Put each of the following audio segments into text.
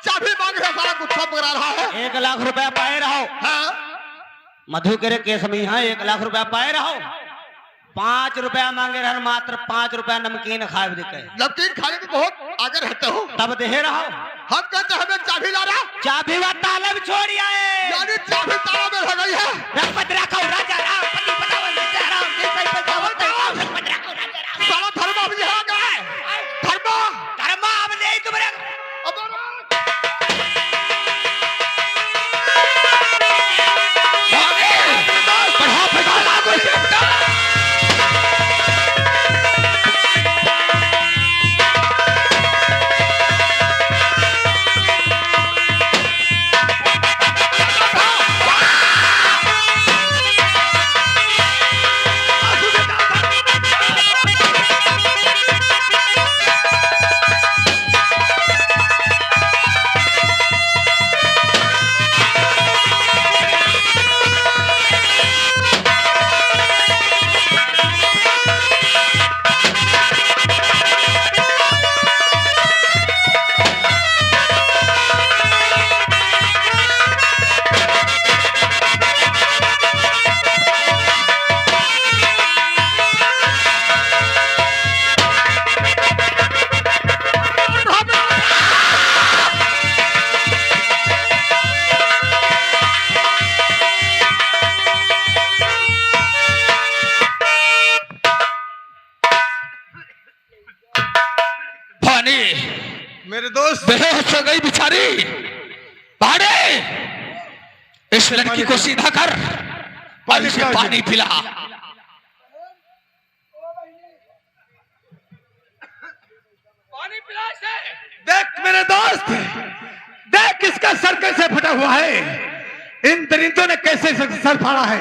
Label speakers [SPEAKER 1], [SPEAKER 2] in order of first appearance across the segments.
[SPEAKER 1] चाबी मांग रहा सारा गुस्सा पकड़ा रहा है।
[SPEAKER 2] 1 लाख रुपया पाए रहो।
[SPEAKER 1] हाँ
[SPEAKER 2] मधु के केस में यहाँ 1 लाख रुपया पाए रहो। 5 रुपया मांगे रहन, मात्र 5 रुपया नमकीन खाए देके।
[SPEAKER 1] नमकीन खाने के बहुत आगे रहते हो।
[SPEAKER 2] तब दे रहो।
[SPEAKER 1] हम कहते हमें चाबी ला रहा।
[SPEAKER 2] चाबी व ताला भी छोड़ आए।
[SPEAKER 1] यानी चाबी ताला में रह गई है।
[SPEAKER 2] रघुपति राघव राजा राम पति पटावन विद्या राम जैसे पटावन राम रघुपति राघव राजा राम।
[SPEAKER 1] साला धर्मा भी यहाँ गए। धर्मा
[SPEAKER 2] धर्मा अब नहीं तुम्हारे बढ़ा फटा कोई
[SPEAKER 1] मेरे दोस्त
[SPEAKER 3] बेहोश हो गई बिचारी। भाड़े इस लड़की को सीधा कर और इसे पानी पिला।
[SPEAKER 1] पानी पिला इसे। देख मेरे दोस्त, देख इसका सर कैसे फटा हुआ है। इन दरिंदों ने कैसे सर फाड़ा है।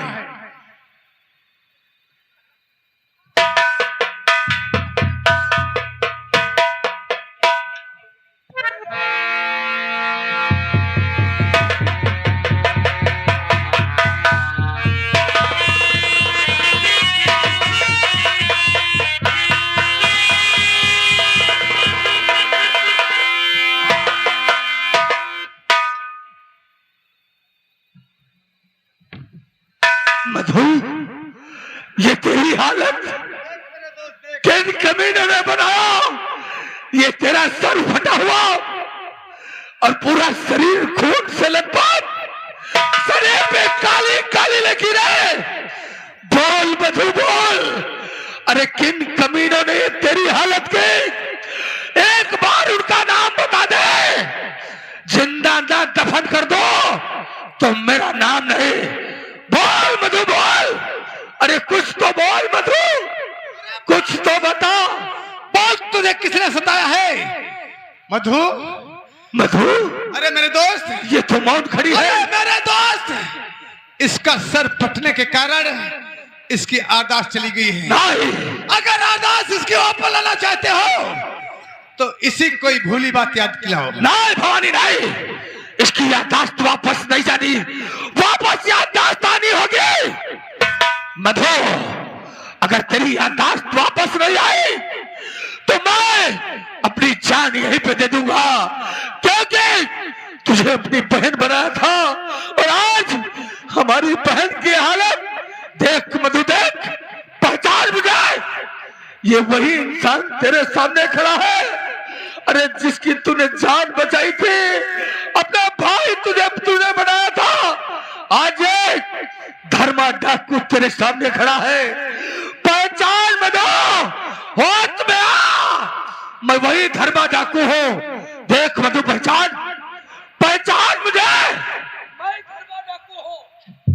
[SPEAKER 3] मधु, ये तेरी हालत किन कमीनों ने बनाया। ये तेरा सर फटा हुआ और पूरा शरीर खून से लथपथ, शरीर पे काली काली लकीरें। बोल मधु बोल, अरे किन कमीनों ने तेरी हालत की। एक बार उनका नाम बता दे। जिंदा ना दफन कर दो तो मेरा नाम नहीं। बोल मधु बोल, अरे कुछ तो बोल मधु, कुछ तो बता।
[SPEAKER 1] बोल तुझे किसने सताया है। मधु
[SPEAKER 3] मधु,
[SPEAKER 1] अरे मेरे दोस्त,
[SPEAKER 3] ये तो मौत खड़ी है।
[SPEAKER 1] अरे मेरे दोस्त, इसका सर फटने के कारण इसकी आदाश चली गई है।
[SPEAKER 3] नहीं,
[SPEAKER 1] अगर आदाश इसके ऊपर लाना चाहते हो तो इसी कोई भूली बात याद दिलाओ।
[SPEAKER 3] नहीं भवानी नहीं, इसकी याददाश्त वापस नहीं जानी, वापस याददाश्त आनी होगी। मधु, अगर तेरी याददाश्त वापस नहीं आई तो मैं अपनी जान यहीं पे दे दूंगा, क्योंकि तुझे अपनी बहन बनाया था और आज हमारी बहन की हालत देख। मधु देख, पहचान मुझे, ये वही इंसान तेरे सामने खड़ा है। अरे जिसकी तूने जान बचाई थी, अपना भाई तूने बनाया था। आज एक धर्मा डाकू तेरे सामने खड़ा है। पहचान मधु, होश में आ, मैं वही धर्मा डाकू हूं। देख मधु, पहचान, पहचान मुझे।
[SPEAKER 1] मैं धर्मा डाकू हूं,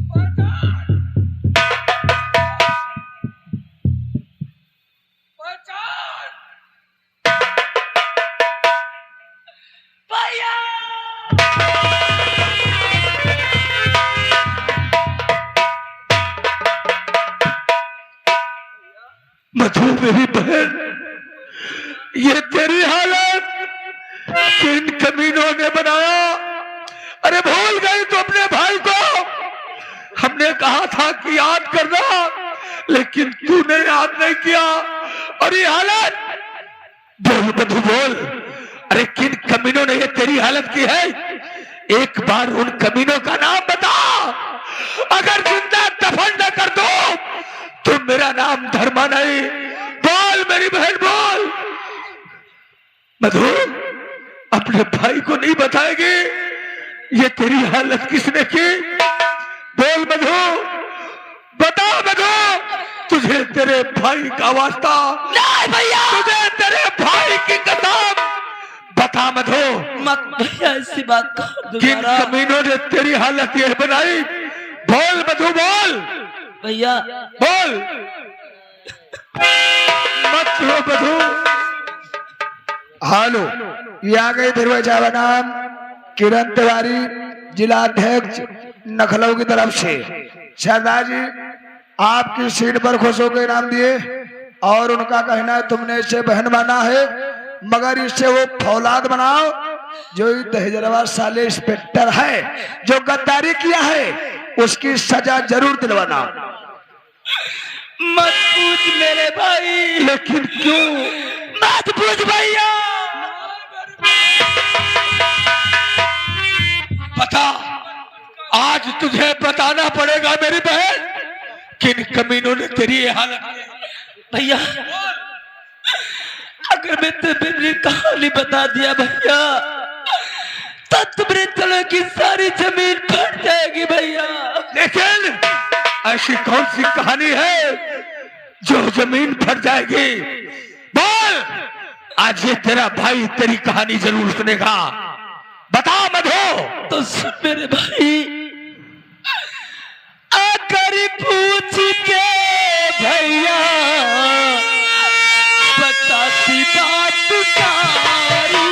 [SPEAKER 1] पहचान, पहचान। भैया
[SPEAKER 3] मधु मेरी बहन, ये तेरी हालत किन कमीनों ने बनाया। अरे भूल गई तो अपने भाई को। हमने कहा था कि याद करना, लेकिन तूने याद नहीं किया और ये हालत। बोल मधु बोल, अरे किन कमीनों ने ये तेरी हालत की है? एक बार उन कमीनों का नाम बता। अगर जिंदा दफन न कर दो तो मेरा नाम धर्मा नहीं। बोल मेरी बहन बोल। मधु अपने भाई को नहीं बताएगी ये तेरी हालत किसने की? बोल मधु, बता मधु, तुझे तेरे भाई का वास्ता।
[SPEAKER 2] नहीं भैया,
[SPEAKER 3] तुझे तेरे भाई की कसम। बता मधु,
[SPEAKER 2] मत भैया ऐसी बात कर
[SPEAKER 3] किन कमीनों ने तेरी हालत ये बनाई? बोल मधु बोल।
[SPEAKER 2] भैया
[SPEAKER 3] बोल, मत रो मधु।
[SPEAKER 1] हालो, ये आ गई धीरज नाम किरण तिवारी, जिला अध्यक्ष नखलऊ की तरफ से। सरदार जी आपकी सीट पर खुश होकर इनाम दिए और उनका कहना है तुमने इसे बहन माना है मगर इससे वो फौलाद बनाओ जो दहेजरवा साले इंस्पेक्टर है जो गद्दारी किया है उसकी सजा जरूर दिलवाना।
[SPEAKER 2] मत पूछ मेरे भाई।
[SPEAKER 3] लेकिन क्यों?
[SPEAKER 2] मत पूछ भैया।
[SPEAKER 3] बता, आज तुझे बताना पड़ेगा मेरी बहन, किन कमीनों ने तेरी ये हालत की?
[SPEAKER 2] भैया अगर मैं तुम्हें कहानी बता दिया भैया तो तुम्हारे तले की सारी जमीन फट जाएगी भैया।
[SPEAKER 3] लेकिन ऐसी कौन सी कहानी है जो जमीन फट जाएगी? बोल, आज ये तेरा भाई तेरी कहानी जरूर सुनेगा। बता मधु।
[SPEAKER 2] तो सुन मेरे भाई, आकर पूछ के भैया बताती बात सारी।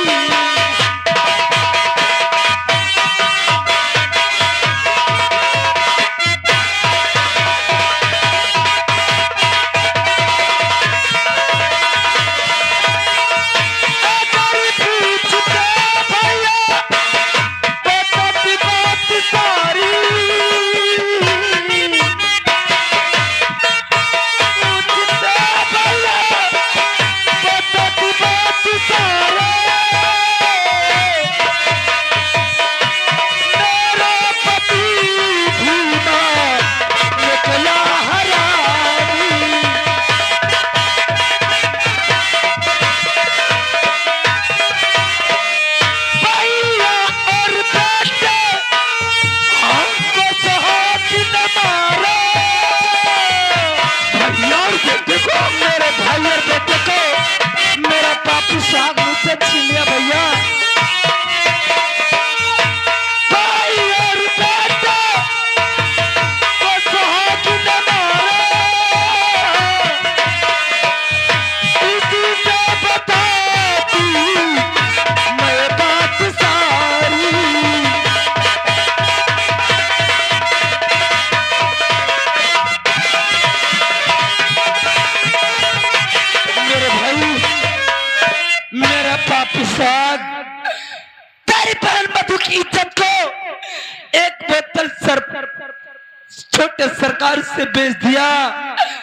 [SPEAKER 2] छोटे सरकार से बेच दिया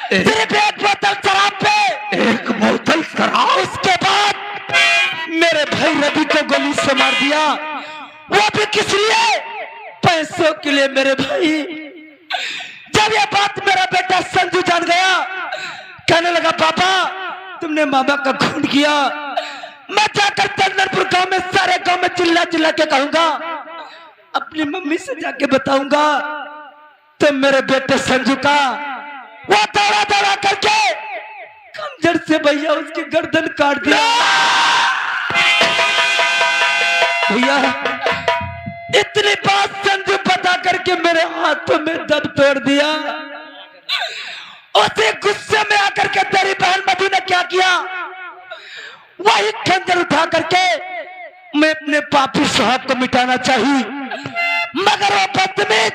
[SPEAKER 2] सिर्फ एक बोतल शराब पे।
[SPEAKER 3] एक बोतल शराब?
[SPEAKER 2] उसके बाद मेरे भाई रवि को गोली से मार दिया, वो भी किस लिए? पैसों के लिए मेरे भाई। जब ये बात मेरा बेटा संजू जान गया, कहने लगा पापा तुमने मामा का खून किया। मैं जाकर चंदनपुर गांव में सारे गांव में चिल्ला चिल्ला के कहूंगा, अपनी मम्मी से जाके बताऊंगा। तो मेरे बेटे संजू का वो दौड़ा दौड़ा करके खंजर से भैया उसकी गर्दन काट दिया। भैया इतनी बात संजू पता करके मेरे हाथों में दम तोड़ दिया। उसे गुस्से में आकर के तेरी बहन मधु ने क्या किया, वही खंजर उठा करके मैं अपने पापी सुहाग को मिटाना चाहिए, मगर वो बदतमीज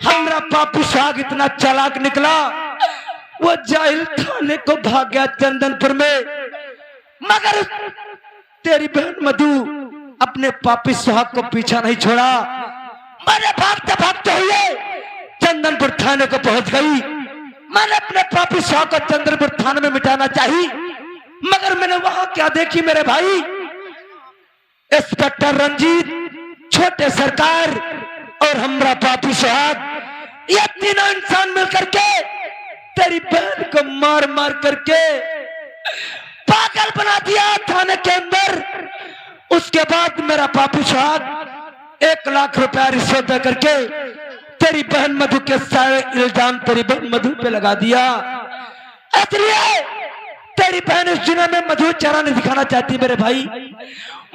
[SPEAKER 2] हमारा पापी सुहाग इतना चालाक निकला, वो जाहिल थाने को भाग गया चंदनपुर में। मगर तेरी बहन मधु अपने पापी सुहाग को पीछा नहीं छोड़ा। मैंने भागते भागते हुए चंदनपुर थाने को पहुंच गई। मैंने अपने पापी सुहाग को चंदनपुर थाने में मिटाना चाहिए, मगर मैंने वहां क्या देखी मेरे भाई, इंस्पेक्टर रंजीत, छोटे सरकार और हमरा पापी सुहाग, ये तीनों इंसान मिलकर के तेरी बहन को मार मार करके पागल बना दिया थाने के अंदर। उसके बाद मेरा पापी सुहाग 1 लाख रुपया रिश्वत दे करके तेरी बहन मधु के सारे इल्जाम तेरी बहन मधु पे लगा दिया। इसलिए तेरी बहन इस दुनिया में मधु चेहरा नहीं दिखाना चाहती मेरे भाई।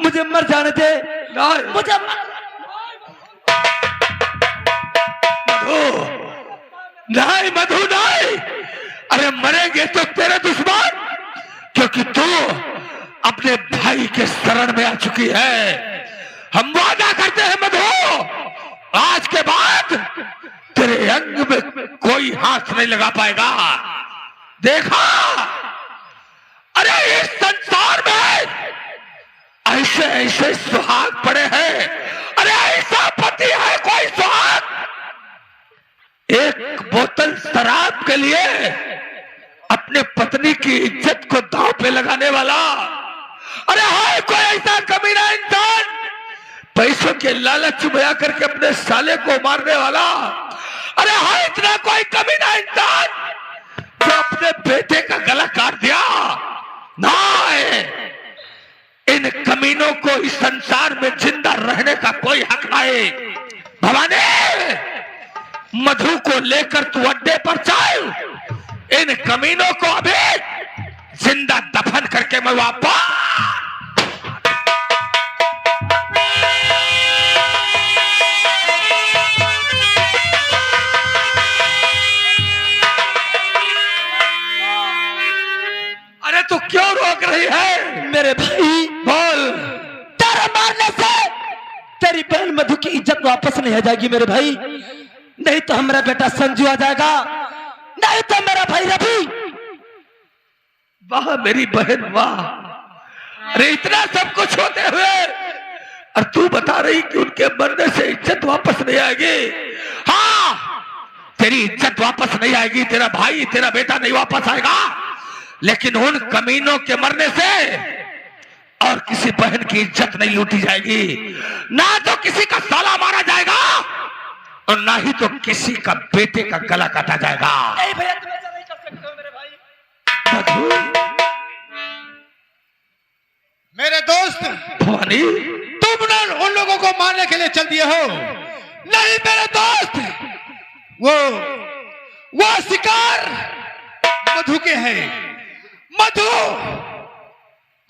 [SPEAKER 2] मुझे मर जाने दे, मुझे
[SPEAKER 3] नहीं मधु नहीं, अरे मरेंगे तो तेरे दुश्मन, क्योंकि तू अपने भाई के शरण में आ चुकी है। हम वादा करते हैं मधु, आज के बाद तेरे अंग में कोई हाथ नहीं लगा पाएगा। देखा, अरे इस संसार में ऐसे ऐसे सुहाग पड़े हैं, अरे ऐसा पति है कोई सुहाग, 1 बोतल शराब के लिए अपने पत्नी की इज्जत को दांव पे लगाने वाला। अरे है कोई ऐसा कमीना इंसान, पैसों के लालच में करके अपने साले को मारने वाला। अरे है इतना कोई कमीना इंसान जो अपने बेटे का गला काट दिया? नहीं, इन कमीनों को इस संसार में जिंदा रहने का कोई हक नहीं। भवानी, मधु को लेकर तू अड्डे पर चल, इन कमीनों को अभी जिंदा दफन करके मैं वापस। अरे तू क्यों रोक रही है?
[SPEAKER 2] मेरे भाई
[SPEAKER 3] बोल।
[SPEAKER 2] तेरे मारने से तेरी बहन मधु की इज्जत वापस नहीं आ जाएगी मेरे भाई। नहीं तो हमारा बेटा संजू आ जाएगा, नहीं तो मेरा भाई रवि।
[SPEAKER 3] वाह मेरी बहन वाह, अरे इतना सब कुछ होते हुए और तू बता रही कि उनके मरने से इज्जत वापस नहीं आएगी। हाँ, तेरी इज्जत वापस नहीं आएगी, तेरा भाई तेरा बेटा नहीं वापस आएगा, लेकिन उन कमीनों के मरने से और किसी बहन की इज्जत नहीं लूटी जाएगी। ना तो किसी का साला मारा जाएगा और ना ही तो किसी का बेटे का गला काटा जाएगा।
[SPEAKER 2] नहीं भैया, तुम ऐसा नहीं कर सकते हो मेरे भाई।
[SPEAKER 4] मेरे दोस्त
[SPEAKER 3] भवानी,
[SPEAKER 4] तुम ना उन लोगों को मारने के लिए चल दिए हो। नहीं मेरे दोस्त, वो शिकार मधु के हैं। मधु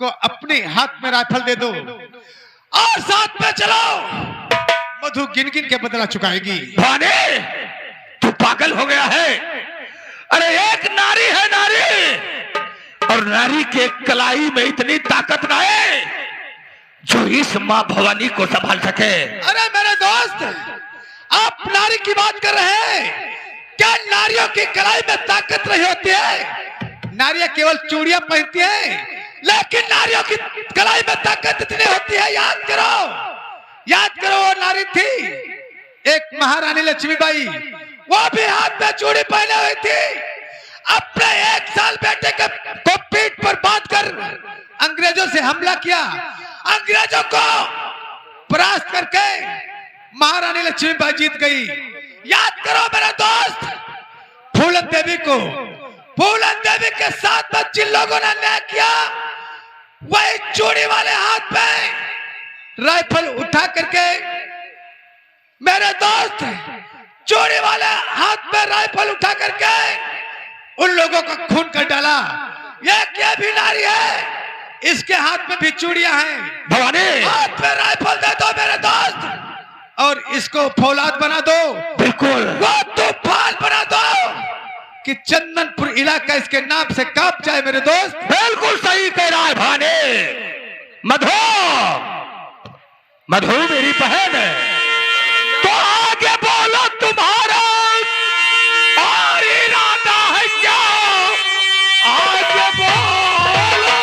[SPEAKER 4] को अपने हाथ में राइफल दे दो और साथ में चलो। मधु गिन गिन के बदला चुकाएगी।
[SPEAKER 3] भवानी, तू पागल हो गया है। अरे एक नारी है नारी, और नारी के कलाई में इतनी ताकत ना है जो इस मां भवानी को संभाल सके।
[SPEAKER 4] अरे मेरे दोस्त, आप नारी की बात कर रहे हैं? क्या नारियों की कलाई में ताकत नहीं होती है? नारियां केवल चूड़ियां पहनती हैं, लेकिन नारियों की कलाई में ताकत इतनी होती है। याद करो वो नारी थी एक महारानी लक्ष्मीबाई, वो भी हाथ में चूड़ी पहने हुई थी। अपने 1 साल बेटे को पीठ पर बांधकर अंग्रेजों से हमला किया। अंग्रेजों को परास्त करके महारानी लक्ष्मीबाई जीत गई। याद करो मेरे दोस्त, फूलन देवी को, फूलन देवी के साथ में जिन लोगों ने न्याय किया, वही चूड़ी वाले हाथ में राइफल उठा करके, मेरे दोस्त, चूड़ी वाले हाथ में राइफल उठा करके उन लोगों का खून कर डाला। ये क्या भी नारी है, इसके हाथ में भी चूड़ियां हैं।
[SPEAKER 3] भवानी,
[SPEAKER 4] हाथ में राइफल दे दो मेरे दोस्त, और इसको फौलाद बना दो।
[SPEAKER 3] बिल्कुल,
[SPEAKER 4] वो तूफान बना दो कि चंदनपुर इलाका इसके नाम से कांप जाए मेरे दोस्त।
[SPEAKER 3] बिल्कुल सही कह रहा है भवानी। मधु मेरी बहन है, तो आगे बोलो तुम्हारा और इरादा है क्या? आगे बोलो,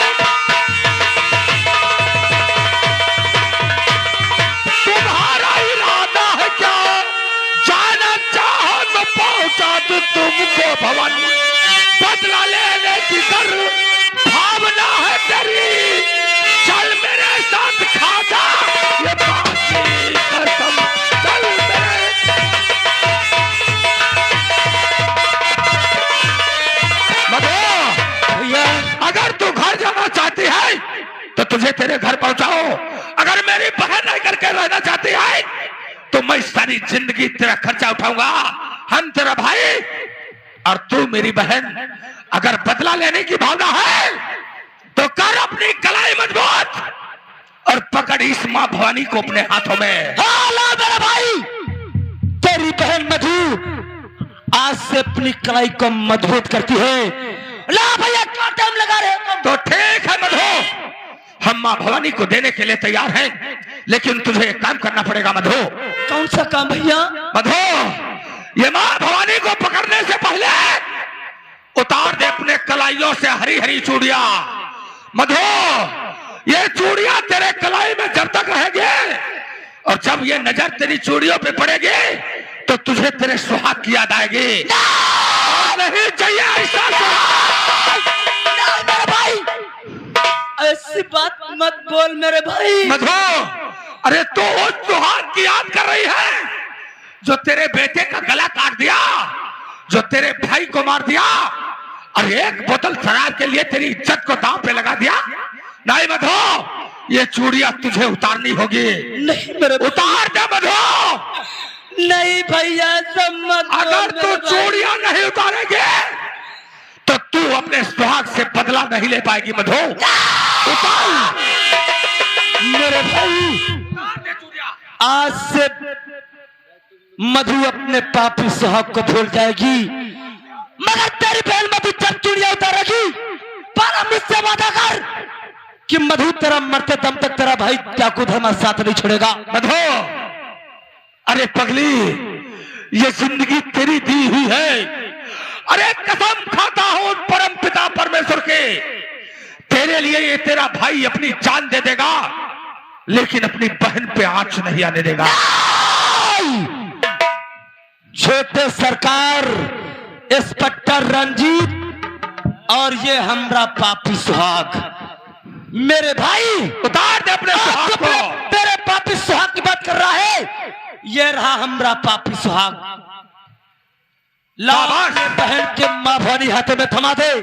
[SPEAKER 3] तुम्हारा इरादा है क्या? जाना चाहो तो पहुंचा दो तुमको भवन, बदला लेने की भावना है तेरी, चल मेरे साथ खा जा। बहन रह करके रहना चाहती है तो मैं सारी जिंदगी तेरा खर्चा उठाऊंगा। हम तेरा भाई और तू मेरी बहन। अगर बदला लेने की भावना है तो कर अपनी कलाई मजबूत और पकड़ इस मां भवानी को अपने हाथों में।
[SPEAKER 2] हाँ ला मेरा भाई, तेरी बहन मधु आज से अपनी कलाई को मजबूत करती है। ला भैया, क्या टाइम लगा रहे हो तुम?
[SPEAKER 3] तो ठीक है मधु, हम मां भवानी को देने के लिए तैयार हैं, लेकिन तुझे एक काम करना पड़ेगा मधु।
[SPEAKER 2] कौन सा काम भैया?
[SPEAKER 3] मधु, ये मां भवानी को पकड़ने से पहले उतार दे अपने कलाइयों से हरी हरी चूड़ियां। मधु, ये चूड़ियां तेरे कलाई में जब तक रहेगी और जब ये नजर तेरी चूड़ियों पे पड़ेगी तो तुझे तेरे सुहाग की याद आएगी। नहीं चाहिए ऐसा सुहाग।
[SPEAKER 2] मेरे भाई, ऐसी बात मत बोल मेरे भाई।
[SPEAKER 3] मधु, अरे तू उस सुहाग की याद कर रही है जो तेरे बेटे का गला काट दिया, जो तेरे भाई को मार दिया और एक बोतल शराब के लिए तेरी इज्जत को दांव पे लगा दिया। नहीं मधु, ये चूड़ियां तुझे उतारनी होगी।
[SPEAKER 2] नहीं मेरे भाई।
[SPEAKER 3] उतार दे मधु।
[SPEAKER 2] नहीं भैया, सब मत बोल
[SPEAKER 3] अगर तू
[SPEAKER 2] मेरे भाई।
[SPEAKER 3] चूड़ियां नहीं उतारेगी तो तू अपने सुहाग से बदला नहीं ले पाएगी मधु। उतार
[SPEAKER 2] मेरे भाई, आज से मधु अपने पापी सुहाग को भूल जाएगी, मगर तेरी बहन मधु जब चूड़ियां उतारेगी पर मुझसे वादा कर कि मधु तेरा मरते दम तक तेरा भाई चाकू धर्मा साथ नहीं छोड़ेगा।
[SPEAKER 3] मधु, अरे पगली, ये जिंदगी तेरी दी हुई है। अरे कसम खाता हूं परम पिता परमेश्वर के, तेरे लिए ये तेरा भाई अपनी जान दे देगा, लेकिन अपनी बहन पे आंच नहीं आने देगा।
[SPEAKER 2] छोटे सरकार, इंस्पेक्टर रंजीत और ये हमरा पापी सुहाग। मेरे भाई,
[SPEAKER 3] उतार दे अपने सुहाग को।
[SPEAKER 2] तेरे पापी सुहाग की बात कर रहा है, ये रहा हमरा पापी सुहाग।
[SPEAKER 3] शाबाश।
[SPEAKER 2] अपने बहन के मां भवानी हाथों में थमा दे।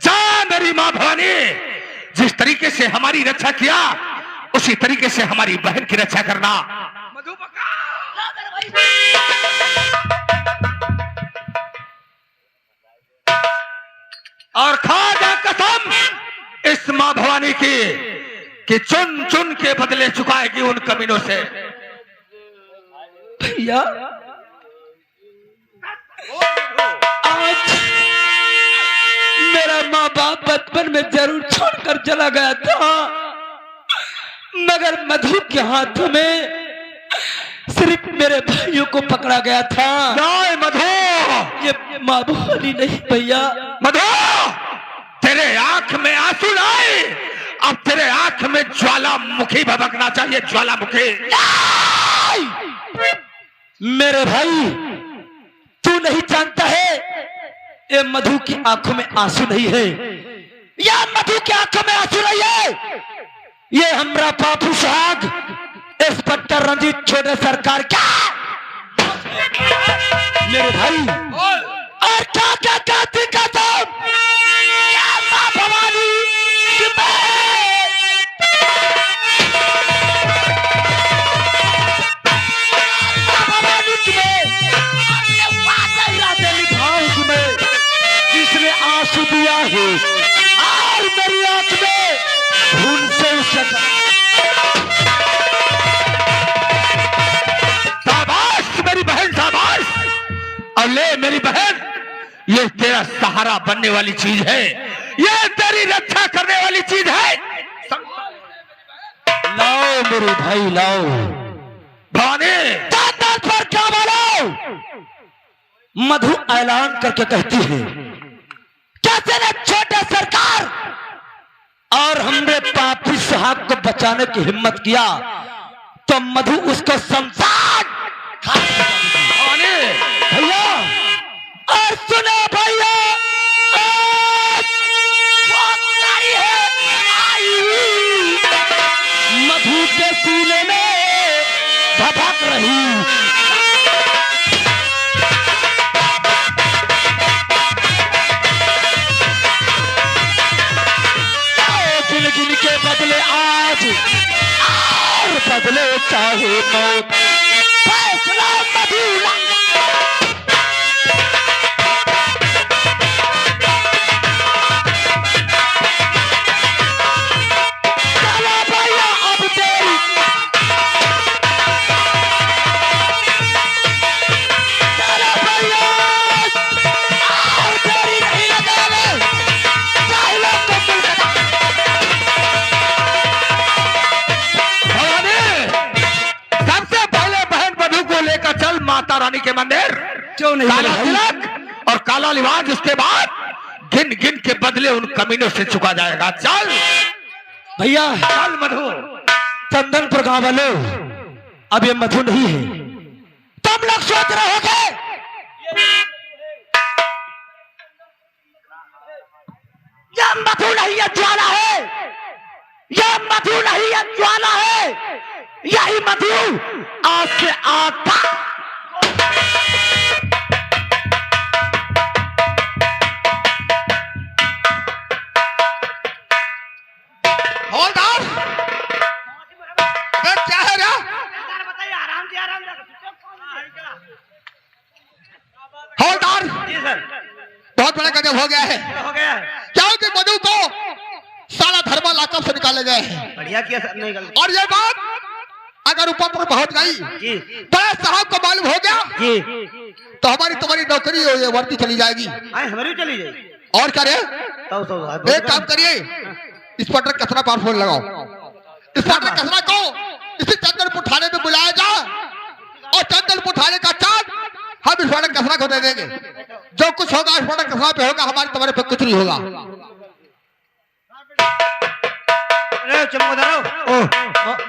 [SPEAKER 3] जा मेरी मां भवानी, जिस तरीके से हमारी रक्षा किया उसी तरीके से हमारी बहन की रक्षा करना। और खा जा कसम इस मां भवानी की कि चुन चुन के बदले चुकाएगी उन कमीनों से।
[SPEAKER 2] भैया, आज मेरा माँ बाप बचपन में जरूर छोड़कर चला गया था, मगर मधु के हाथों में सिर्फ मेरे भाइयों को पकड़ा गया था।
[SPEAKER 3] नहीं मधु,
[SPEAKER 2] ये माँ भवानी नहीं भैया।
[SPEAKER 3] मधु, तेरे आंख में आंसू लाए, अब तेरे आंख में ज्वालामुखी भभकना चाहिए, ज्वालामुखी।
[SPEAKER 2] मेरे भाई, तू नहीं जानता है ये मधु की आंखों में आंसू नहीं है, या मधु की आंखों में आंसू नहीं है, ये हमरा पापू सुहाग इंस्पेक्टर रंजीत छोटे सरकार क्या। मेरे भाई, और क्या क्या कहती कसम, क्या मां भवानी की जिसने आंसू दिया है और मेरी आंख में खून से
[SPEAKER 3] शाबाश मेरी बहन, शाबाश। और ले मेरी बहन, ये तेरा सहारा बनने वाली चीज है, ये तेरी रक्षा करने वाली चीज है।
[SPEAKER 2] लाओ मेरे भाई, लाओ।
[SPEAKER 3] भवानी,
[SPEAKER 2] दांत पर क्या बोलो? मधु ऐलान करके कहती है, कैसे ने छोटे सरकार और हमने पापी सुहाग को बचाने की हिम्मत किया तो मधु उसको शमशान
[SPEAKER 3] भवानी,
[SPEAKER 2] भैया। और सुनो भैया, मधु के सीने में धधक रही गिन गिन के बदले आज और बदले चाहे मौत, फैसला मदीना। चलो भैया अब तेरी, चलो भैया अब तेरी नहीं लगावे, चाहे लोग को मिल
[SPEAKER 3] सबसे पहले बहन बधू को लेकर चल माता रानी के मंदिर।
[SPEAKER 2] क्यों नहीं
[SPEAKER 3] काला
[SPEAKER 2] चले?
[SPEAKER 3] तिलक और काला लिबास, उसके बाद गिन गिन के बदले उन कमीनों से चुका जाएगा। चल
[SPEAKER 2] भैया
[SPEAKER 3] चल मधु।
[SPEAKER 2] चंदनपुर गांव वाले, अब ये मधु नहीं है। तुम लोग सोच रहे होगे यह मधु नहीं है, ज्वाला है। यह मधु नहीं है, ज्वाला है। यही मधु आज से आता।
[SPEAKER 4] हवलदार, अबे क्या है रे? हवलदार, बहुत बड़ा गजब हो गया है। क्या कि मधु को साला धर्मा लाकब से निकाले गए हैं।
[SPEAKER 2] बढ़िया किया सर, नहीं गलत
[SPEAKER 4] और ये बात अगर ऊपर पर पहुंच गई,
[SPEAKER 2] जी
[SPEAKER 4] बड़े साहब को मालूम हो गया
[SPEAKER 2] जी।
[SPEAKER 4] तो हमारी तुम्हारी नौकरी ये वर्दी चली जाएगी।
[SPEAKER 2] हमारी भी चली जाएगी।
[SPEAKER 4] और क्या रे,
[SPEAKER 2] तो
[SPEAKER 4] एक काम करिए, इंस्पेक्टर कसरा पर फोन लगाओ। इंस्पेक्टर कसरा को इसी चंदनपुर थाने में बुलाया जाए और चंदनपुर थाने का चार्ज हम इंस्पेक्टर कसरा को दे देंगे। जो कुछ होगा इंस्पेक्टर कसरा पे होगा, हमारे तुम्हारे पे कुछ नहीं होगा।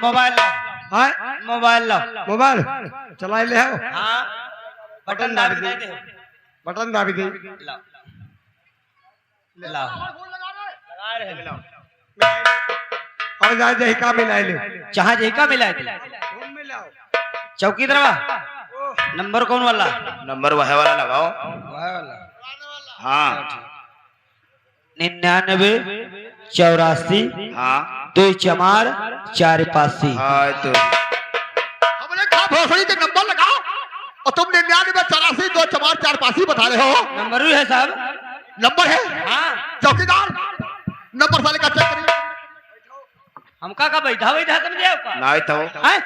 [SPEAKER 2] मोबाइल मोबाइल लो,
[SPEAKER 1] मोबाइल चला ले हो,
[SPEAKER 2] हाँ बटन दाब दे,
[SPEAKER 1] बटन दाबी दे।
[SPEAKER 2] लाओ
[SPEAKER 1] और जा जही का मिला ले,
[SPEAKER 2] जहाँ जहिका मिला चौकी दरवा नंबर कौन वाला?
[SPEAKER 3] नंबर वह वाला लगाओ। हाँ
[SPEAKER 2] 99 84
[SPEAKER 3] हाँ
[SPEAKER 2] 2 4 85।
[SPEAKER 3] हाँ तो
[SPEAKER 4] हमने कहा भोसड़ी के नंबर लगाओ और तुम 99 84 2 4 5 बता रहे हो।
[SPEAKER 2] नंबर भी है साहब।
[SPEAKER 4] नंबर है?
[SPEAKER 2] हाँ
[SPEAKER 4] चौकीदार नंबर साले का चेक करिए।
[SPEAKER 2] हमका का बैठा बैठा कर दिया का
[SPEAKER 3] नहीं तो
[SPEAKER 2] हैं?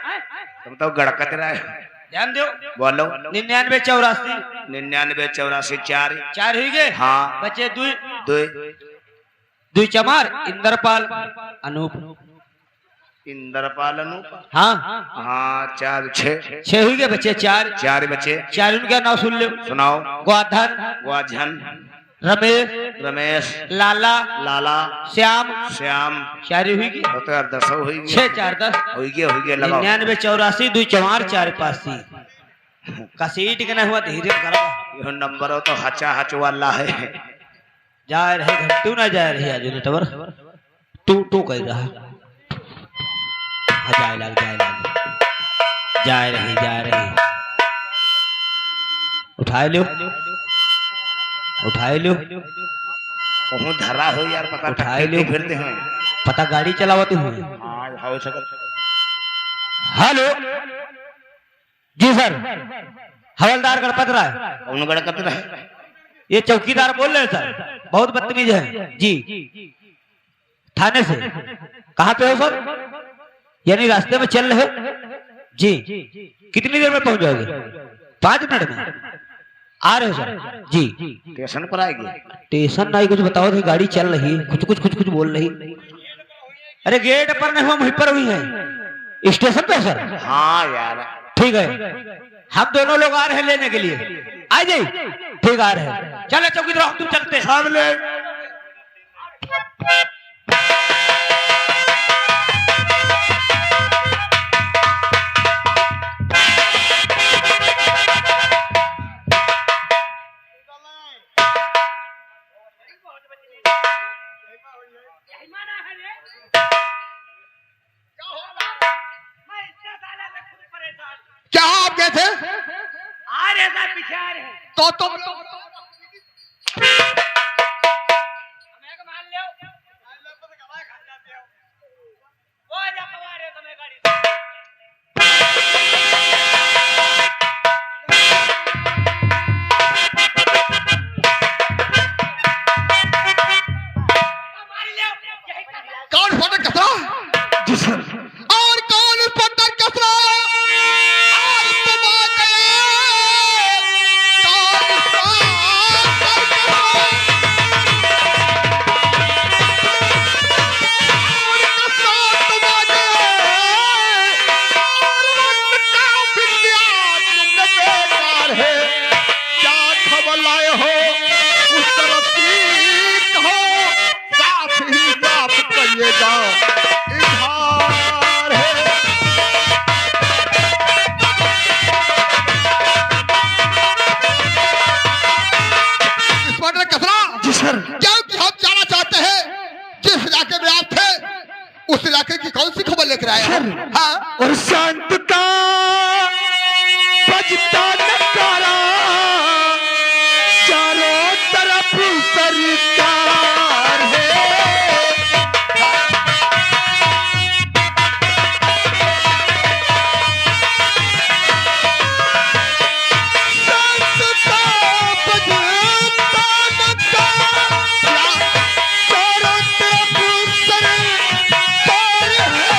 [SPEAKER 3] तुम तो गड़कत रहे।
[SPEAKER 2] ध्यान दो।
[SPEAKER 3] बोलो
[SPEAKER 2] 99 84
[SPEAKER 3] 99 84 4
[SPEAKER 2] 4 हुई गए।
[SPEAKER 3] हाँ
[SPEAKER 2] बचे 2
[SPEAKER 3] 2
[SPEAKER 2] इंद्रपाल अनूप।
[SPEAKER 3] इंद्रपाल अनूप।
[SPEAKER 2] हाँ
[SPEAKER 3] हाँ 4 6
[SPEAKER 2] 6 हुई गए, बचे 4
[SPEAKER 3] बच्चे।
[SPEAKER 2] 4 उनका नाम सुन लो।
[SPEAKER 3] सुनाओ।
[SPEAKER 2] गोवर्धन,
[SPEAKER 3] वाझन,
[SPEAKER 2] रमेश,
[SPEAKER 3] रमेश,
[SPEAKER 2] लाला,
[SPEAKER 3] लाला,
[SPEAKER 2] श्याम।
[SPEAKER 3] श्याम।
[SPEAKER 2] 4 हुई गई।
[SPEAKER 3] तो यार 10 हो गई।
[SPEAKER 2] 6 4 10
[SPEAKER 3] हो गया लगाओ।
[SPEAKER 2] 99 84 2 4 85 का सीट के ना हुआ धीरे करो।
[SPEAKER 3] ये नंबर हो तो हचा हच वाला है।
[SPEAKER 2] जा रहे घंटू ना जा रही आज नेटवर टू टू कह रहा। हाँ जाए लग जा रही उठाए लो
[SPEAKER 3] कहूँ धरा हो यार, पता
[SPEAKER 2] उठाए लो।
[SPEAKER 3] फिरते हैं।
[SPEAKER 2] पता गाड़ी चलावते हुए।
[SPEAKER 3] हाँ हो सकत।
[SPEAKER 2] हेलो जी सर, हवलदार गणपत राय।
[SPEAKER 3] कौन गड़कत रहे?
[SPEAKER 2] ये चौकीदार बोल रहे हैं सर, बहुत बदतमीज है जी। थाने से कहाँ पे हो सर? यानी रास्ते में चल रहे हो जी? कितनी देर में पहुंच जाओगे? 5 मिनट में आ रहे हो सर जी?
[SPEAKER 3] स्टेशन पर आएगी।
[SPEAKER 2] स्टेशन नहीं, कुछ बताओ थे। गाड़ी चल रही, कुछ बोल रही। अरे गेट पर नहीं हुआ, वहीं पर हुई है। स्टेशन पे सर?
[SPEAKER 3] हाँ यार
[SPEAKER 2] ठीक है, हम दोनों लोग आ रहे हैं लेने के लिए। आ जाइए। ठीक आ रहे हैं। चलो चौकीदार हम तुम चलते हैं।
[SPEAKER 3] सामने
[SPEAKER 4] क्या आप गए थे?
[SPEAKER 2] आ रहे हैं पीछे आ रहे हैं।
[SPEAKER 4] तो तुम आए हो। हाँ
[SPEAKER 3] और शांत का बजता नगारा, चारों तरफ सरकार है। शांत का बजता नगारा, चारों तरफ सरकार है।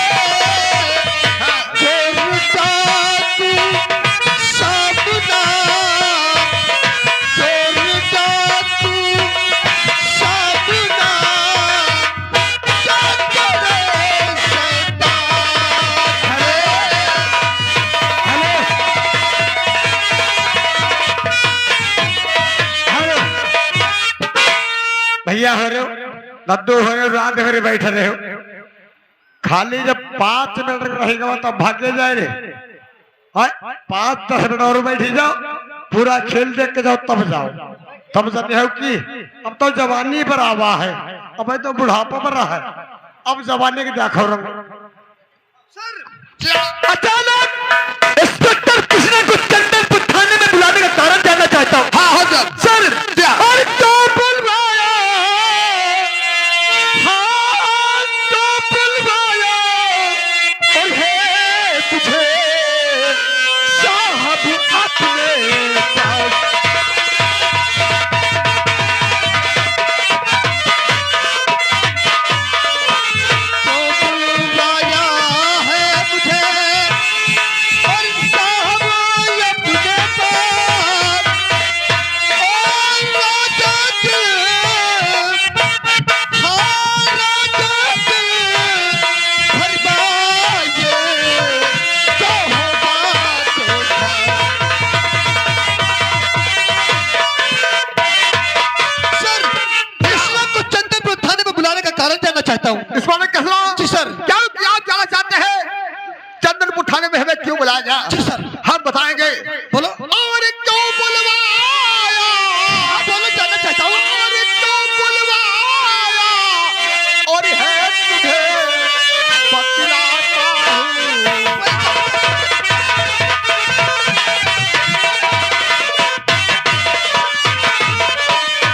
[SPEAKER 3] भैया हो रहे हो, लड्डू हो रहे हो, रात भर बैठे रहे हो, खाली जब 5 मिनट रहेगा तब भागे जाए रे। 5-10 मिनट और बैठी जाओ, पूरा खेल देख के जाओ तब जाओ। तब जाते हो कि अब तो जवानी पर आवा है, अब तो बुढ़ापा पर रहा है, अब जवानी के देखो रंग। अचानक इंस्पेक्टर कृष्णा को चंदनपुर थाने में बुलाने का कारण जानना चाहता हूँ।
[SPEAKER 4] हाँ हो सर।
[SPEAKER 3] सर और तो बुलवाया, हाँ तो बुलवाया, और है तुझे साहब अपने पास।
[SPEAKER 4] तो बुलवाया है मुझे और साहब अपने पास। और राजा दिल, हाँ राजा दिल भरवाए, जो होगा तो सर, कृष्णा को चंदनपुर थाने में बुलाने का कारण जानना चाहता हूँ।
[SPEAKER 3] इस बारे कैसा
[SPEAKER 4] जी सर।
[SPEAKER 3] क्या क्या जाना चाहते हैं? चंदनपुर थाने में हमें क्यों बुलाया गया?
[SPEAKER 4] जी सर।
[SPEAKER 3] हम बताएंगे।
[SPEAKER 4] बोलो।
[SPEAKER 3] और क्यों बुलवाया?
[SPEAKER 4] बोलो, जानना चाहता हूँ।
[SPEAKER 3] और क्यों बुलवाया? और है तुझे बतलाता हूँ।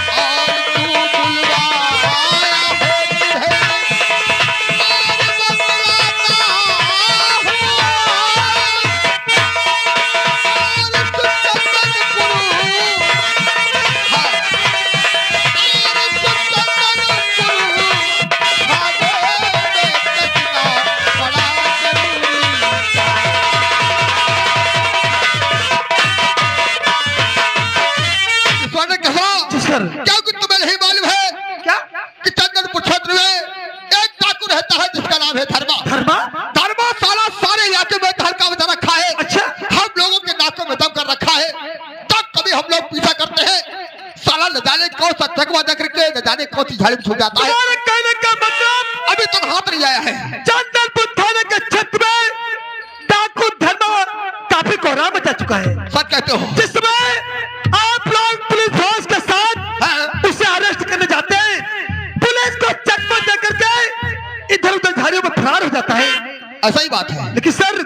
[SPEAKER 4] और तू बुलवाया है तुझे और बतलाता हूँ। और तू चंदनपुर, हाँ, और तू चंदनपुर भागे देखना बड़ा जरूरी। स्वर्ण कहा
[SPEAKER 3] सर
[SPEAKER 4] क्या कुछ तुम्हें नहीं मालूम है
[SPEAKER 3] क्या?
[SPEAKER 4] कि चंदनपुर क्षेत्र में एक डाकू रहता है जिसका नाम है धर्मा।
[SPEAKER 3] धर्मा?
[SPEAKER 4] धर्मा साला सारे इलाके में धर का बता रखा है।
[SPEAKER 3] अच्छा।
[SPEAKER 4] हम लोगों के नाकों में दम कर रखा है। तब कभी हम लोग पीछा करते हैं, साला न जाने कौन सा चकवा दे करके न जाने कौन सी झाड़ी में छुप जाता है।
[SPEAKER 3] तुम्हारे कहने का मतलब
[SPEAKER 4] अभी तक हाथ नहीं आया है।
[SPEAKER 3] चंदनपुर थाने के क्षेत्र में डाकू धर्मा काफी कोहराम मचा चुका है,
[SPEAKER 4] सच कहते हो।
[SPEAKER 3] जिसमें आप लोग पुलिस फोर्स के साथ
[SPEAKER 4] हाँ।
[SPEAKER 3] उसे अरेस्ट करने जाते हैं, पुलिस को चकमा दे करके इधर उधर झाड़ियों में फरार हो जाता है।
[SPEAKER 4] ऐसा ही बात है।
[SPEAKER 3] लेकिन सर